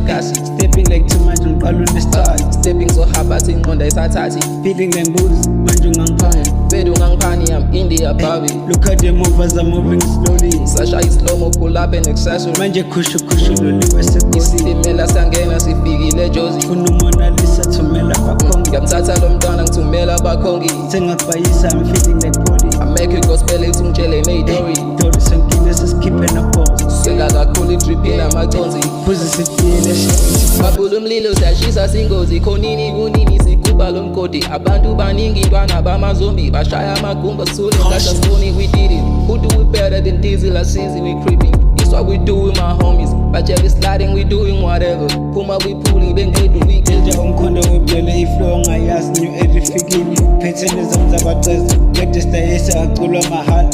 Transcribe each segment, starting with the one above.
phekasi. Stepping like too much ngiqala unestart. Stepping so hard bathi ingqondo ayisathathi. Feeling like booze manje ungangiphani. Bedu ungangiphani, I'm India Bobby. Look at the movers are moving slowly. Sasha is slow-mo, pull up in accessory. Manje khushu loliwe segoli. Isitimela sangena sifikile Jozi. Funa uMona Lisa thumela bakhongi. Ngiyamthatha lo mntwana ngithumela bakhongi. Sengakbayisa I'm feeling like body. I make it gospel ethi ungitshele neyitori. Dori senkile sesikhiphe na pause. Seka kakhulu idrip inamaconzi. Phuzi sifile shit. Babula umlilo siyashisa singozi. Khonini kunini sikuba lo mgodi. Abantu baningi ntwana bamazombi. Bashaya amagumba sule ngasha sifuni we did it. Who do it better than Dizzy La Sizzy? We creeping. It's what we do with my homies. Bajeli sliding, we doing whatever. Puma we pulling, bengedwa we Nje umkhondo webele iflow ngayazi new edifikile. Phethene zamzabaceza. Wedesta yesa aculwa mahala.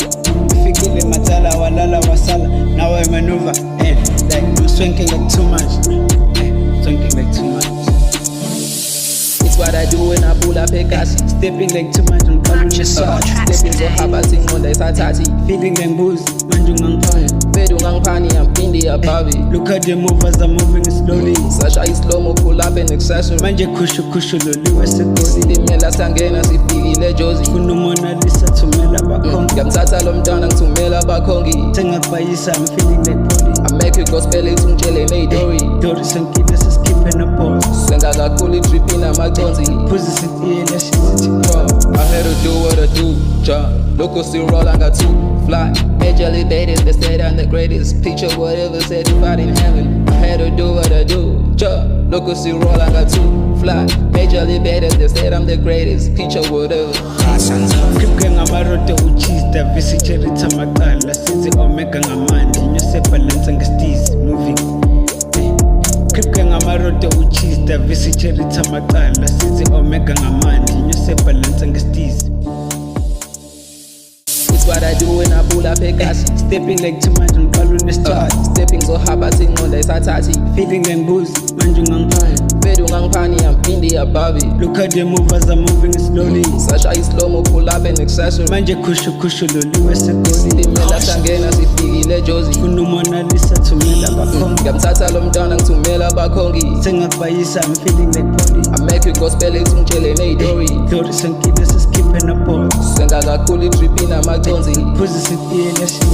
Fikile matala walala wasala. Now I maneuver. Like you swanking like too much. Swanking like too much. It's what I do when I pull up phekasi. Stepping like too much ngiqala unestart. Stepping so hard bathi ingqondo ayisathathi. Feeling like booze manje ungangiphani. Bedu ungangiphani, I'm India Bobby. Look at the movers are moving slowly. Sasha is slow-mo, pull up in accessory. Manje khushu loliwe segoli. Isitimela sangena sifikile Jozi. Funa uMona Lisa thumela bakhongi. Ngiyamthatha lo mntwana ngithumela bakhongi. Sengakbayisa I'm feeling like body. I make it gospel ethi ungitshele neyitori. Dori senkile sesikhiphe na pause. Senga kakhulu idrip inamaconzi. Phuzi sifile shit. I had to do what I do, ja. Loco still roll, I got two fly. Major elevated, they said I'm the greatest. Picture whatever said if I in heaven. I had to do what I do, ja. Loco still roll, I got two fly. Major elevated, they said I'm the greatest. Picture whatever. Kripke ngamarote uchista visicherita makala. Sizi omega ngamandi nyose balance ngestizi moving. Kripke ngamarote uchista visicherita makala. Sizi omega ngamandi nyose balance ngestizi. It's what I do when I pull up phekasi. Stepping like too much ngiqala unestart. Stepping so hard bathi ingqondo ayisathathi. Feeling like booze manje ungangiphani. Bedu ungangiphani, I'm India Bobby. Look at the movers are moving slowly. Sasha is slow-mo, pull up in accessory. Manje khushu loliwe segoli. Isitimela sangena sifikile Jozi. Funa uMona Lisa thumela bakhongi. Ngiyamthatha lo mntwana ngithumela bakhongi. Sengakbayisa I'm feeling like body. I make it gospel ethi ungitshele neyitori. Dori senkile sesikhiphe na pause. Senga kakhulu idrip inamaconzi. Phuzi sifile shit.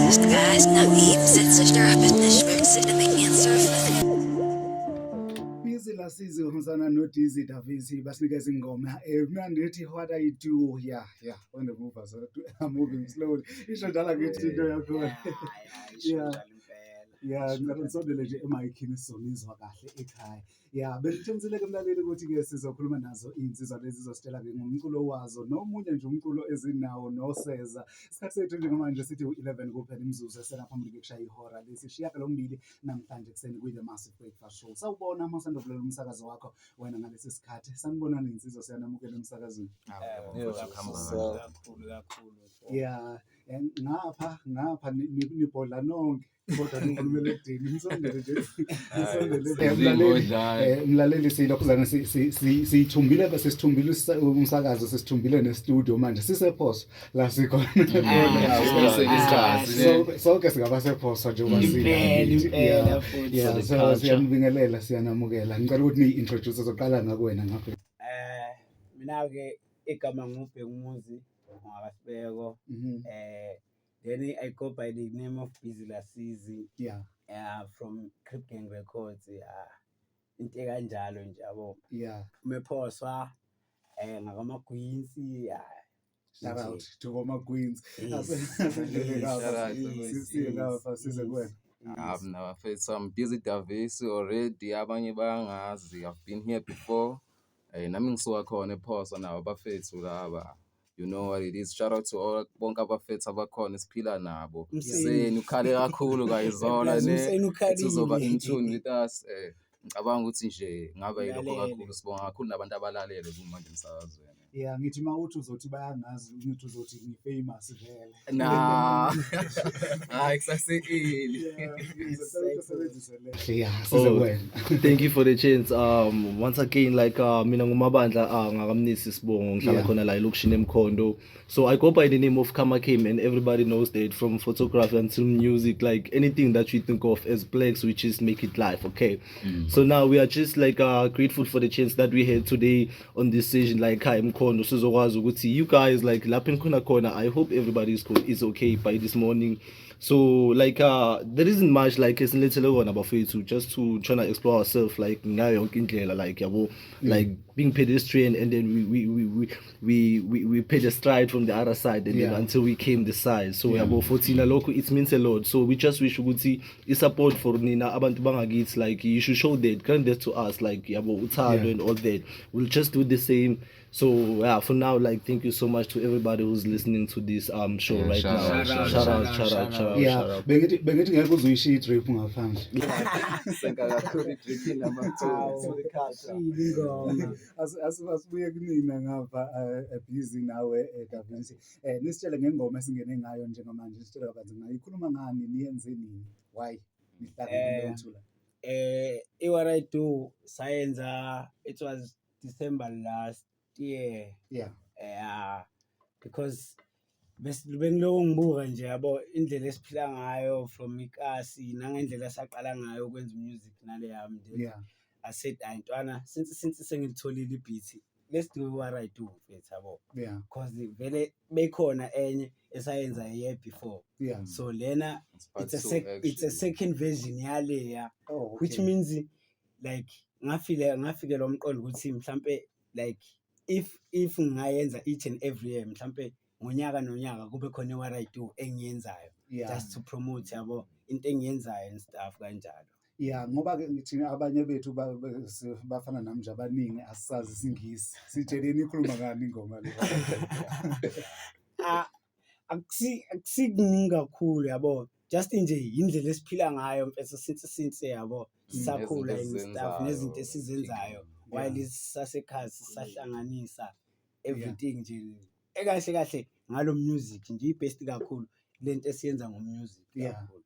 Guys, Naeem sitzt sich da in der Schwächse, der mich nicht surfen. Dizzy La Sizzy uhambisana no Dizzy Davisi basinikeza ingoma mnandi ethi what I do yeah when the movers are moving slowly isho dala ngithi into yakho ngicela nisondele nje emic-ini sizonizwa kahle ekhaya belithengisile ke mlaleli ukuthi-ke sizokhuluma nazo iy'nsizwa lezi zizositshela-ke ngomculo wazo nomunye nje umculo ezinawo noseza isikhathi sethu njengamanje sithi u-11 kuphela imizuzu esengaphambili kushaya ihora lesishiyagalombili namhlanje kuseni kwi-The Massive Breakfast Show. Sawubona uma usandovulela umsakazo wakho wena ngalesi sikhathi sanibonani iy'nsizwa siyanamukela emsakazweni. Ngapha nibhodla nonke kodwa nikhulumele edini nisondele nje mlaleli silokhuzana sithumbile sesithumbile umsakazo sesithumbile nestudio manje sisephoso la sikhona sonke singaba sephoso nje so siyanibingelela siyanamukela ngicela ukuthi ni-introduce zoqala ngakwena ngapha. Mina-ke igama ngubhekumuzi ngakasibeko. Then I go by the name of Dizzy La Sizzy. From Crip Gang Records. Into kanjalo nje yabo. Umephoswa ngakama Queens. Shout out to Roma Queens. Size kuwena. I'm Dizzy Davisi already. Abanye bangazi. I've been here before. Nami ngisuka khona ePhosa nawo bafethu laba. You know what it is. Shout out to all bonke abafethu abakhona siphila nabo. Seni ukhale kakhulu kayizona ne. Sizoba in tune with us. Ngicabanga ukuthi nje ngaba yilokho kakhulu sibonga kakhulu nabantu abalalele kumanje emsakazweni. Yeah, ngithi mawuthi uzothi bayangazi ngithi uzothi ngifamous vele. Nah. Hayi kusasekile. Yeah, Oh, thank you for the chance. Once again, like mina ngumabandla ngakamnisi Sibongo ngihlala khona la elokishini eMkhondo. So I go by the name of Kama Kim, and everybody knows that from photography until music, like anything that we think of as blacks, we just make it live, okay? So now we are just like grateful for the chance that we had today on this session, like Mkhondo sizokwazi ukuthi you guys like lapha enkhona khona. I hope everybody is okay by this morning. So like there isn't much like esilethele kona bafethu, just to try to explore ourselves like ngayo yonke indlela, like yabo, like being pedestrian, and then we paid a stride from the other side, and then until we came this side. So yabo fotina lokho, it means a lot. So we just wish ukuthi I support for nina abantu bangakithi, like you should show that, grant that to us, like yabo uthando and all that. We'll just do the same. So yeah, for now, like thank you so much to everybody who's listening to this show right now. Shout out. Yeah, bengithi ngeke uzuyishiya i-drip ngaphandle. Senka kakhulu i-drip number 2. Asibuye kunina ngapha busy nawe Da Vinci. Nisitshele ngengoma esingene ngayo njengamanje, nisitshele kabanzi ngayo. Ikhuluma ngani, niyenze nini? Why? Nihlale kuthula. What I do, sayenza, it was December last year. Yeah. Because bengiloko ngibuka nje yabo indlela esiphila ngayo from ikasi nangendlela esaqala ngayo ukwenza music nale yami. I said ayintwana since sengilitholile ibeat, let's do what I do mfethu yabo. Because vele bekhona enye esayenza a year before. So lena it's a second version yaleya. Which means like ngafike lo mqondo ukuthi mhlambe like if ngayenza each and every year mhlambe ngonyaka nonyaka kube khona what I do engiyenzayo, just to promote yabo into engiyenzayo and stuff kanjalo. Yeah, ngoba ke ngithi abanye bethu bafana nami nje abaningi asisazi isingisi. Sitsheleni ikhuluma ngani ingoma le? Akusikiningi kakhulu yabo, just nje indlela esiphila ngayo mfethu since yabo sisakhula and stuff nezinto esizenzayo while sisasekhaya sisahlanganisa everything nje kahle ngalo music nje ibest kakhulu lento esiyenza ngomusic kakhulu.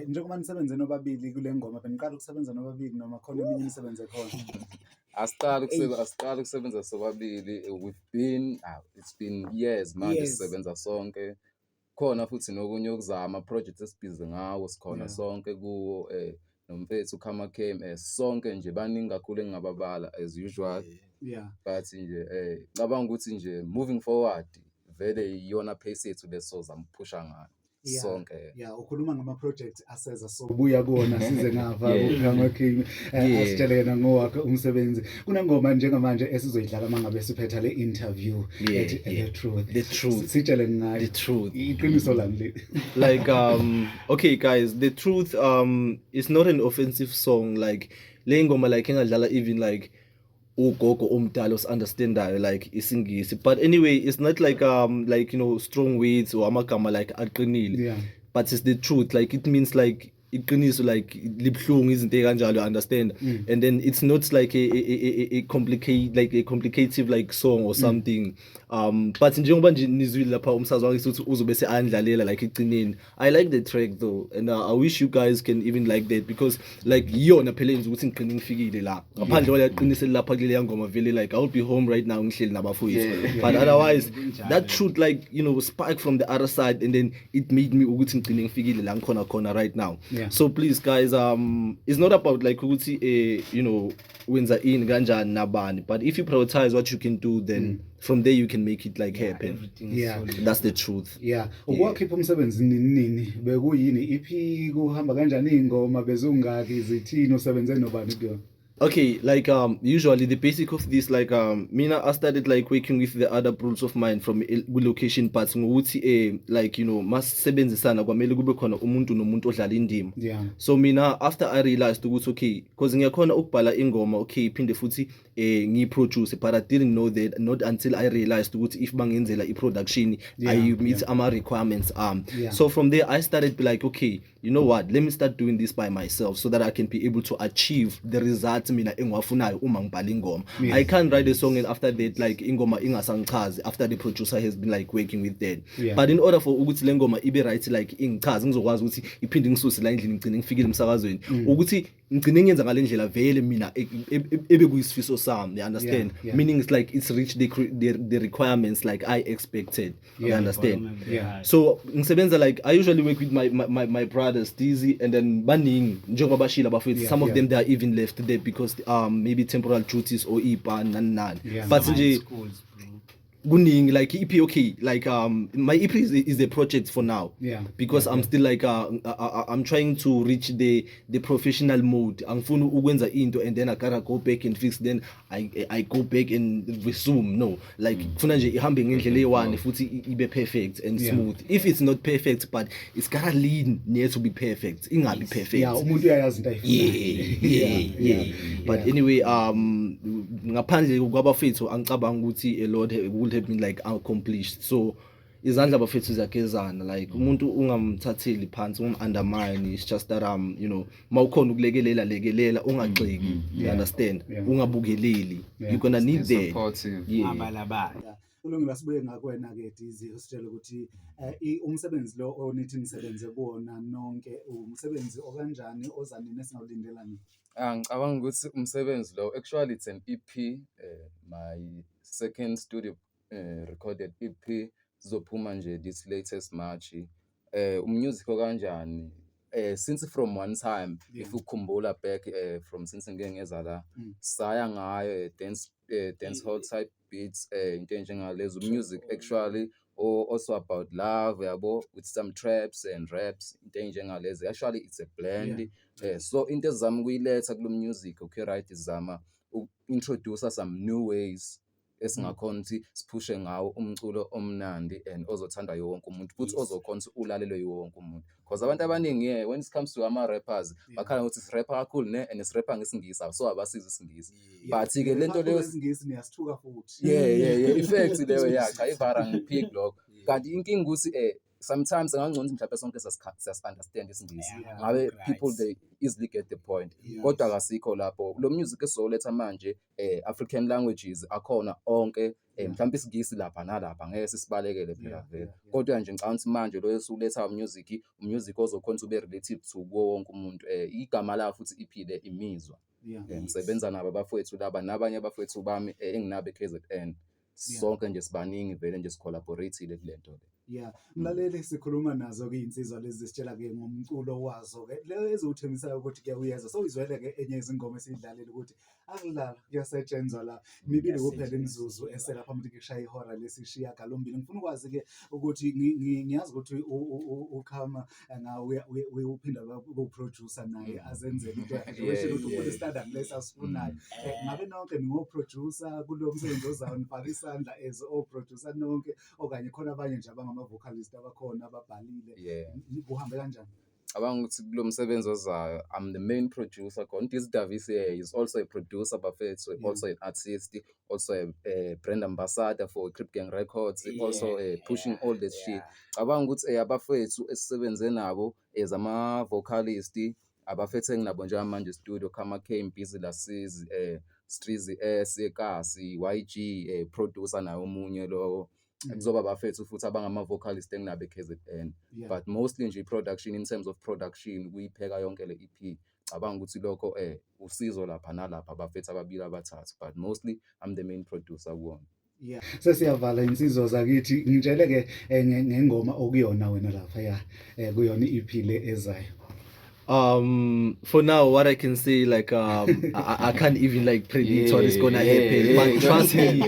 Njengoba nisebenze nobabili kule ngoma, beniqala ukusebenza nobabili noma khona eminye imisebenze khona? Asiqala ukusebenza sobabili. It's been years manje sisebenza sonke. Khona futhi nokunye okuzama projects esibhizi ngawo sikhona sonke kuwo nomfethu Kama Kim sonke nje baningi kakhulu engingababala as usual. But nje ngicabanga ukuthi nje moving forward vele iyona pace yethu lesozama push'a ngayo sonke. Ukhuluma ngama project aseza sobuya kuona size ngapha Kama Kim. Asitshele yena ngowakhe umsebenzi. Kunengoma njengamanje esizoyidlala mangabe siphetha le interview ethi The Truth. Sitshele ngayo. The Truth. Iqiniso lami le. Like okay guys, The Truth is not an offensive song. Like le ngoma like engadlala even like ugogo omdala osunderstandayo like isingisi, but anyway it's not like you know strong words or amagama like aqinile, but it's the truth. Like it means like iqiniso, like libhlungu izinto kanjalo, understand? And then it's not like a complicated like song or something. But njengoba nje nizwile lapha umsazi wakhe ukuthi uzobe seandlalela like iqineni. I like the track though, and I wish you guys can even like that, because like yona phela yenza ukuthi ngiqine ngifikile la ngaphandle kwaleqinisela lapha kule ngoma vele like I'll be home right now ngihleli nabafowethu. But otherwise that truth like you know spark from the other side, and then it made me ukuthi ngiqine ngifikile la ngikhona right now. So please guys, it's not about like ukuthi you know wenza in kanjani nabani, but if you prioritize what you can do, then from there you can make it like happen. That's the truth. Ukwakhipha umsebenzi nini bekuyini iphi kuhamba kanjani ingoma bezungaki izithini usebenze nobani kuyo? Okay, like usually the basic of this, like mina I started like working with the other bros of mine from location parts ngokuthi like you know masebenzisana kwamele kube khona umuntu nomuntu odlala indima. So mina after I realized ukuthi okay, because ngiyakhona ukubhala ingoma okay iphinde futhi ngiyiproduce, but I didn't know that not until I realized ukuthi if bangenzela iproduction I meet ama requirements. So from there I started be like okay, you know what, let me start doing this by myself so that I can be able to achieve the result ama-parts mina engiwafunayo uma ngibhala ingoma. I can't write a song and after that like ingoma ingasangichazi after the producer has been like working with that. But in order for ukuthi le ngoma ibe right like ingichazi ngizokwazi ukuthi iphinde ngisuse la endlini ngigcine ngifikile emsakazweni ukuthi ngigcine ngiyenza ngale ndlela vele mina ebe kuyisifiso sami, you understand? Meaning it's like it's reached the requirements like I expected, you understand? So ngisebenza like I usually work with my brothers Dizzy and then baningi njengoba bashila bafethu, some of them they are even left there because maybe temporal duties or ipa nani but nje kuningi like EP. Okay, like my EP is a project for now because I'm still like I'm trying to reach the professional mode. Angifuni ukwenza into and then I gotta go back and fix, then I go back and resume. No, like kufuna nje ihambe ngendlela eyiwani futhi ibe perfect and smooth. If it's not perfect but it's gotta lean near to be perfect, ingabi perfect. Umuntu uyayazi into yeah. But anyway, ngaphandle kwabafethu angicabanga ukuthi a lot would have been like accomplished. So izandla abafethu ziyagezana, like umuntu ungamthatheli phansi undermine. It's just that you know, mawukhona ukulekelela ungagxeki, you understand, ungabukeleli, you're gonna need that. Ulungile sibuye ngakwena ke Dizzy, usitshela ukuthi umsebenzi lo onithi nisebenze kuwona nonke umsebenzi okanjani ozanini esingawulindelani? Ngicabanga ukuthi umsebenzi lo actually it's an EP, my second studio recorded EP, sizophuma nje this latest March. Music okanjani since from one time if ukhumbula back from since ngeke ngeza la saya ngayo dance hall type beats into njengalezo music actually also about love yabo with some traps and raps into njengalezo. Actually it's a blend. So into zami kuyiletha kulo music, okay right, izama introduce some new ways esingakhona ukuthi siphushe ngawo umculo omnandi and ozothanda yonke umuntu futhi ozokhona ukuthi ulalelwe yonke umuntu, because abantu abaningi when it comes to ama rappers bakhala ukuthi sirapper kakhulu ne and sirapper ngesingisi so abasiza isingisi, but ke lento leyo isingisi niyasithuka futhi effect leyo yakha ivara ngipick lokho. Kanti inkinga ukuthi sometimes angangcono mhlawumbe sonke understand isingisi ngabe people they easily get the point, kodwa akasikho lapho lo music esoletha manje African languages akhona onke mhlawumbe isingisi lapha nalapha ngeke sisibalekele phela vele, kodwa nje ngicabanga ukuthi manje lo esuletha music ozokhona ube relative to wonke umuntu. Igama la futhi iphile imizwa. Ngisebenza nabo abafowethu laba nabanye abafowethu bami enginabe KZN, sonke nje sibaningi vele nje sicollaborateile kulento le. Mlaleli sikhuluma nazo ke insizwa lezi sitshela ke ngomculo wazo ke leyo ezothemisayo ukuthi ke uyeza so izwele ke enye izingoma esidlalela ukuthi akulala kuyasetshenzwa la mibili kuphela imizuzu eselapha umuntu kushaya ihora lesishiya galombili. Ngifuna ukwazi ke ukuthi ngiyazi ukuthi ukhama ngawe uphinda ukuproducer naye azenzele into yakhe ukuthi ufuna standard lesasifunayo. Ngabe nonke ningoproducer kulo msebenzi ozayo nifaka isandla as producer nonke okanye khona abanye nje ama-vocalist abakhona ababhalile kuhambe kanjani? Abanga ukuthi kulo msebenzi ozayo I'm the main producer. Dizzy Davis is also a producer bafethu, also an artist, also a brand ambassador for Crip Gang Records, also pushing all this shit. Abanga ukuthi abafethu esisebenze nabo ama vocalist abafethu enginabo nje manje studio kama K Busy Lasiz, Strizi S Ekasi, YG producer nayo omunye lo kuzoba bafethu futhi abangama vocalist enginabe KZN, but mostly nje production, in terms of production kuyipheka yonke le EP. Cabanga ukuthi lokho usizo lapha nalapha abafethu ababili abathathu, but mostly I'm the main producer kuona. Sesiyavala insizwa zakithi ngitshele ke ngengoma okuyona wena lapha kuyona EP le ezayo. For now, what I can say, like, I can't even like predict what is gonna happen. But trust me,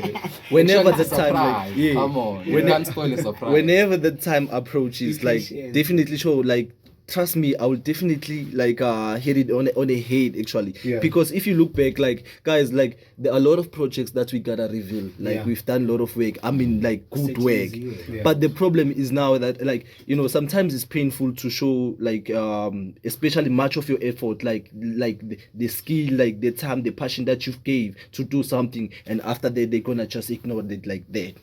whenever the time, like, come on, you can't spoil a surprise. Whenever the time approaches, like, definitely show, like, trust me, I will definitely like hit it on a head actually, because if you look back, like guys, like there are a lot of projects that we gotta reveal. Like we've done a lot of work. I mean, like good work. But the problem is now that, like, you know, sometimes it's painful to show, like, especially much of your effort, like the skill, like the time, the passion that you've gave to do something, and after that they're gonna just ignore it like that.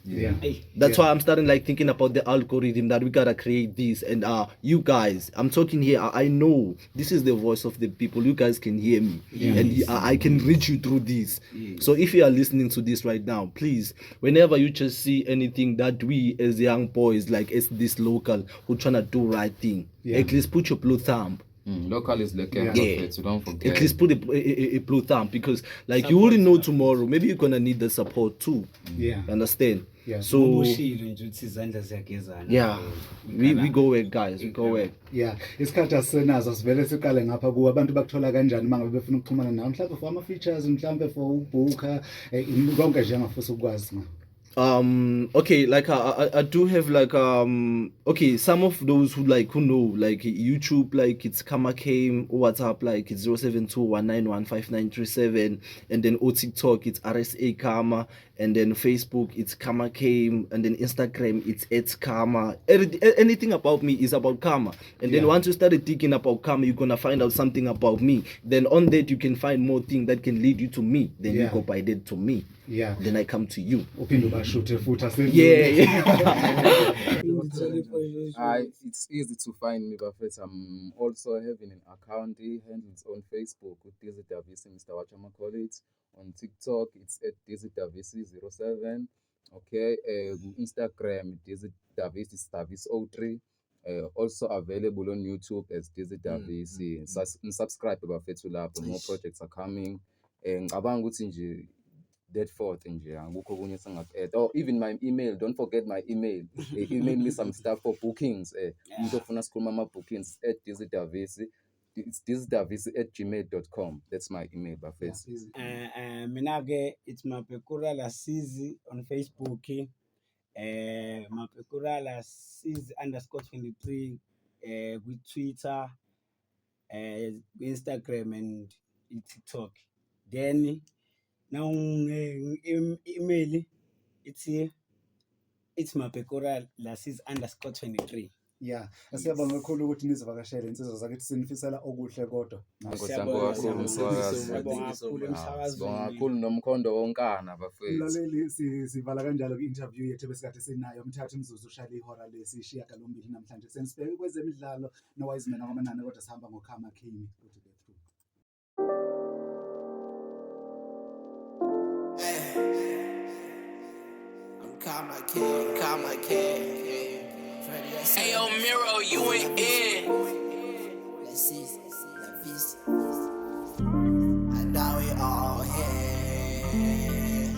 That's why I'm starting like thinking about the algorithm that we gotta create this. And you guys, I'm talking here, I know this is the voice of the people. You guys can hear me, and I can reach you through this. So if you are listening to this right now, please, whenever you just see anything that we as young boys, like as this local who trying to do right thing, at least put your blue thumb. Local is like so don't forget. At least put a blue thumb, because like you wouldn't know tomorrow. Maybe you're gonna need the support too. Understand? So we go work, guys. We go work. Isikhathi asisenazo, sivele siqale ngapha kuwe. Abantu bakuthola kanjani mangabe befuna ukuxhumana nawe, mhlawumbe for ama-features, mhlawumbe for ukubhukha, konke nje engafisa ukwazi ngawo? Okay, like I do have like okay, some of those who know, like YouTube, like it's Kama Came, WhatsApp, like it's 0721915937, and then TikTok it's RSA Kama, and then Facebook it's Kama Came, and then Instagram it's Kama. Anything about me is about Kama, and then once you start digging about Kama, you're gonna find out something about me. Then on that you can find more things that can lead you to me. Then you go by that to me. Then I come to you. It's easy to find me, but first I'm also having an account. He handles on Facebook with Dizzy Davisi, Mr. Wachama call it. On TikTok, it's at Dizzy Davisi07. Okay, Instagram, Dizzy Davisi Davis03. Also available on YouTube as Dizzy Davisi. Subscribe to lab. More projects are coming. That forth or even my email. Don't forget my email. Email me some stuff for bookings. Bookings at Dizzy Davisi. It's dizzy@gmail.com. That's my email, Buffett. Minage, it's Mapekura Lasizi on Facebook. Mapekura Lasizi _23 with Twitter, Instagram, and TikTok. Then now email it's Mapekura Lasizi _23. Asiyabonga kakhulu ukuthi nizivakashele insizwa zakithi, sinifisela okuhle kodwa. Kakhulu nomkhondo wonkana bafethu. Mlaleli, sivala kanjalo i-interview yethu besikade sinayo Mthatha Mzuzu ushaya ihora lesishiyagalombili namhlanje. Senisibheke kwezemidlalo noWiseman kwamanani, kodwa sihamba ngoKhama King. Kama King. Hey yo, Miro, you ain't in. Let's see, I know we all here.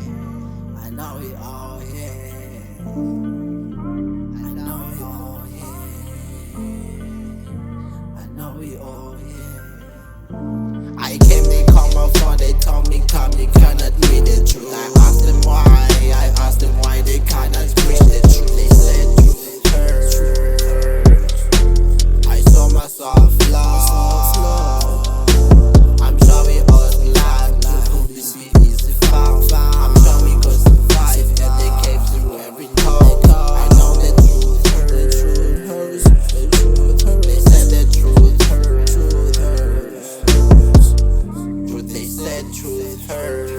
I know we all here. I know we all here. I know we all here. I came, they call my phone, they told me come, you cannot read the truth. I asked them why they cannot preach the truth. They said truth hurts. Soft love. I'm sure we all glad to this be easy found. I'm sure we could survive and they came through every call. I know the truth hurts. They said the truth hurts. They said truth hurts.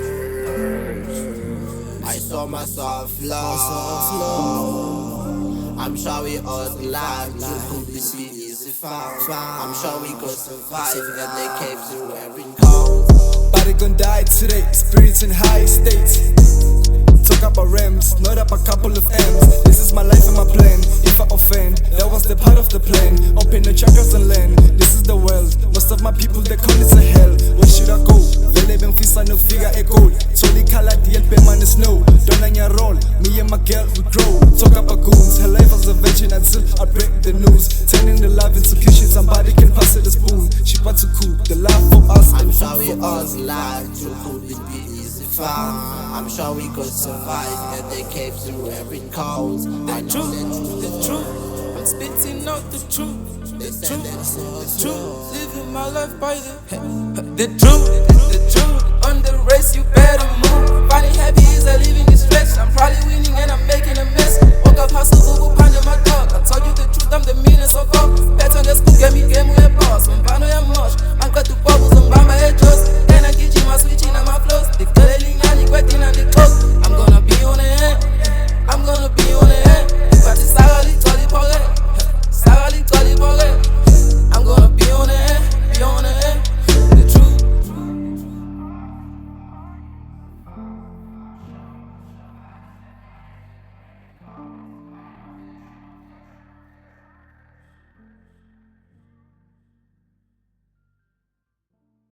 I saw my soft love. I'm sure we all glad to this be easy found. I'm sure we could survive and they came through every call. Body gon' die today, spirits in high states. Talk about Rams, not up a couple of M's. This is my life and my plan. If I offend, that was the part of the plan. Open the chakras and land. This is the world. Most of my people they call it a hell. Where should I go? Vele benfisa no figure a goal. Totally colored the help man the snow. Don't on your roll. Me and my girl we grow. Talk about goons. Her life was a virgin until I break the news. Turning the love into kitchen. Somebody can pass her the spoon. She wants to cook the love for us. I'm sure we all like to cook it be easy found. I'm sure we could survive and they came through every call. I know the truth. spitting out the truth. The truth, living my life by the truth. On the race, you better move. Finding happy is a living this flesh. I'm probably winning